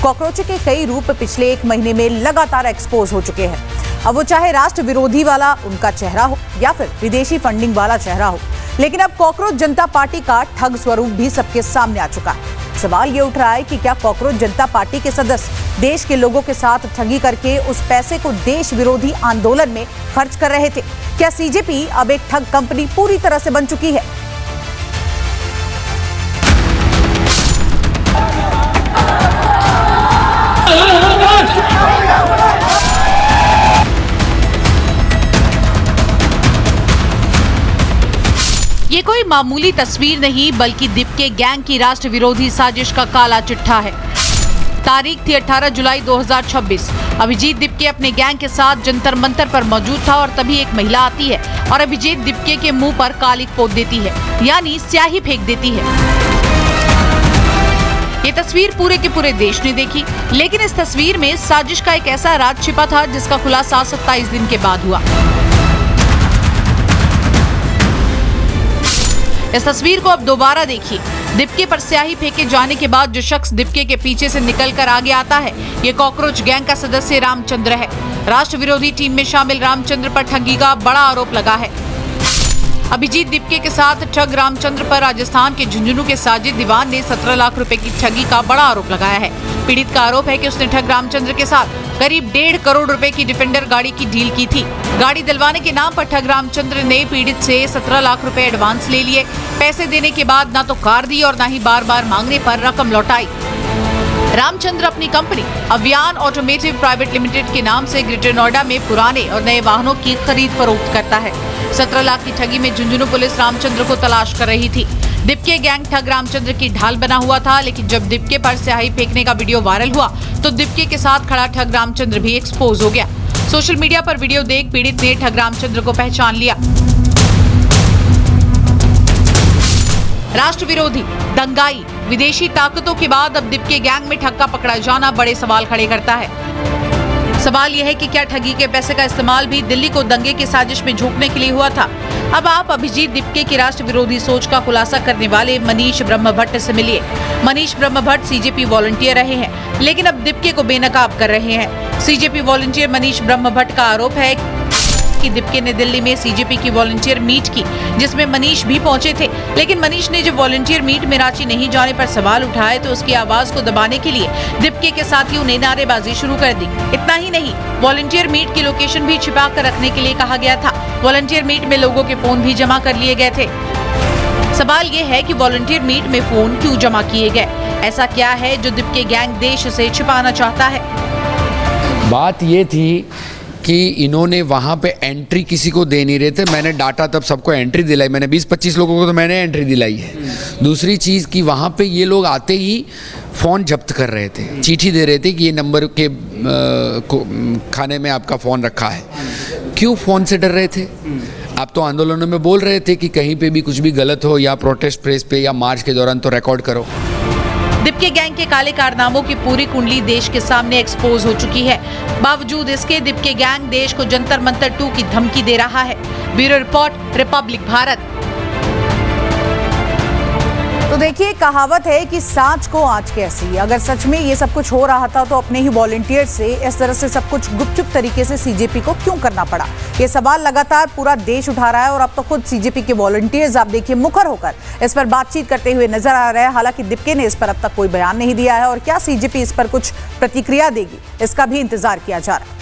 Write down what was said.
Cockroach के कई रूप पिछले 1 महीने में लगातार एक्सपोज हो चुके हैं। अब वो चाहे राष्ट्र विरोधी वाला उनका चेहरा हो या फिर विदेशी फंडिंग वाला चेहरा हो, लेकिन अब कॉकरोच जनता पार्टी का ठग स्वरूप भी सबके सामने आ चुका है। सवाल ये उठ रहा है कि क्या कॉकरोच जनता पार्टी के सदस्य देश के लोगों के साथ ठगी करके उस पैसे को देश विरोधी आंदोलन में खर्च कर रहे थे? क्या सीजेपी अब एक ठग कंपनी पूरी तरह से बन चुकी है? ये कोई मामूली तस्वीर नहीं बल्कि दीपके गैंग की राष्ट्र विरोधी साजिश का काला चिट्ठा है। तारीख थी 18 जुलाई 2026। अभिजीत दीपके अपने गैंग के साथ जंतर मंतर पर मौजूद था और तभी एक महिला आती है और अभिजीत दीपके के मुंह पर कालिक पोत देती है, यानी स्याही फेंक देती है। ये तस्वीर पूरे के पूरे देश ने देखी, लेकिन इस तस्वीर में साजिश का एक ऐसा राज छिपा था जिसका खुलासा 27 दिन के बाद हुआ। इस तस्वीर को अब दोबारा देखिए। दीपके पर स्याही फेंके जाने के बाद जो शख्स दीपके के पीछे से निकलकर आगे आता है, ये कॉकरोच गैंग का सदस्य रामचंद्र है। राष्ट्र विरोधी टीम में शामिल रामचंद्र पर ठगी का बड़ा आरोप लगा है। अभिजीत दीपके के साथ ठग रामचंद्र पर राजस्थान के झुंझुनू के साजिद दीवान ने 17 लाख रुपए की ठगी का बड़ा आरोप लगाया है। पीड़ित का आरोप है कि उसने ठग रामचंद्र के साथ करीब 1.5 करोड़ रुपए की डिफेंडर गाड़ी की डील की थी। गाड़ी दिलवाने के नाम पर ठग रामचंद्र ने पीड़ित से 17 लाख रुपए एडवांस ले लिए। पैसे देने के बाद ना तो कार दी और ना ही बार बार मांगने पर रकम लौटाई। रामचंद्र अपनी company Avyan automotive private limited के नाम से ग्रेटर नोएडा में पुराने और नए वाहनों की खरीद फरोख्त करता है। 17 लाख की ठगी में झुंझुनू पुलिस रामचंद्र को तलाश कर रही थी। दीपके गैंग ठग रामचंद्र की ढाल बना हुआ था, लेकिन जब दीपके पर स्याही फेंकने का वीडियो वायरल हुआ तो दीपके के साथ खड़ा ठग रामचंद्र भी एक्सपोज हो गया। सोशल मीडिया पर वीडियो देख पीड़ित ने ठग रामचंद्र को पहचान लिया। राष्ट्र विरोधी, दंगाई, विदेशी ताकतों के बाद अब दीपके गैंग में ठग का पकड़ा जाना बड़े सवाल खड़े करता है। सवाल यह है कि क्या ठगी के पैसे का इस्तेमाल भी दिल्ली को दंगे की साजिश में झोंकने के लिए हुआ था? अब आप अभिजीत दीपके की राष्ट्र विरोधी सोच का खुलासा करने वाले मनीष ब्रह्मभट्ट से मिलिए। मनीष ब्रह्मभट्ट सीजेपी वॉलंटियर रहे हैं, लेकिन अब दीपके को बेनकाब कर रहे हैं। सीजेपी वॉलंटियर मनीष ब्रह्मभट्ट का आरोप है कि दीपके ने दिल्ली में सीजेपी की वॉलंटियर मीट की, जिसमें मनीष भी पहुंचे थे, लेकिन मनीष ने जब वॉलंटियर मीट में रांची नहीं जाने पर सवाल उठाए तो उसकी आवाज को दबाने के लिए दीपके के साथियों ने नारेबाजी शुरू कर दी। इतना ही नहीं, वॉलंटियर मीट की लोकेशन भी छिपा कर रखने के लिए कहा गया था। वॉलंटियर मीट में लोगों के फोन भी जमा कर लिए गए थे। सवाल ये है कि वॉलंटियर मीट में फोन क्यों जमा किए गए? ऐसा क्या है जो दीपके गैंग देश से छिपाना चाहता है? बात ये थी कि इन्होंने वहाँ पे एंट्री किसी को दे नहीं रहे थे। मैंने डाटा तब सबको एंट्री दिलाई, मैंने 20-25 लोगों को तो मैंने एंट्री दिलाई है। दूसरी चीज़ कि वहाँ पे ये लोग आते ही फ़ोन जब्त कर रहे थे, चिट्ठी दे रहे थे कि ये नंबर के खाने में आपका फ़ोन रखा है। क्यों फ़ोन से डर रहे थे? आप तो आंदोलनों में बोल रहे थे कि कहीं पे भी कुछ भी गलत हो या प्रोटेस्ट प्रेस पे या मार्च के दौरान तो रिकॉर्ड करो। दीपके गैंग के काले कारनामों की पूरी कुंडली देश के सामने एक्सपोज हो चुकी है। बावजूद इसके दीपके गैंग देश को जंतर मंतर 2 की धमकी दे रहा है। Bureau report, Republic Bharat. तो देखिए, कहावत है कि सांच को आंच कैसी। अगर सच में ये सब कुछ हो रहा था तो अपने ही वॉलंटियर से इस तरह से सब कुछ गुपचुप तरीके से सीजेपी को क्यों करना पड़ा? ये सवाल लगातार पूरा देश उठा रहा है और अब तो खुद सीजेपी के वॉलंटियर्स आप देखिए मुखर होकर इस पर बातचीत करते हुए नजर आ रहे हैं। हालांकि दीपके ने इस पर अब तक कोई बयान नहीं दिया है और क्या सीजेपी इस पर कुछ प्रतिक्रिया देगी, इसका भी इंतजार किया जा रहा है।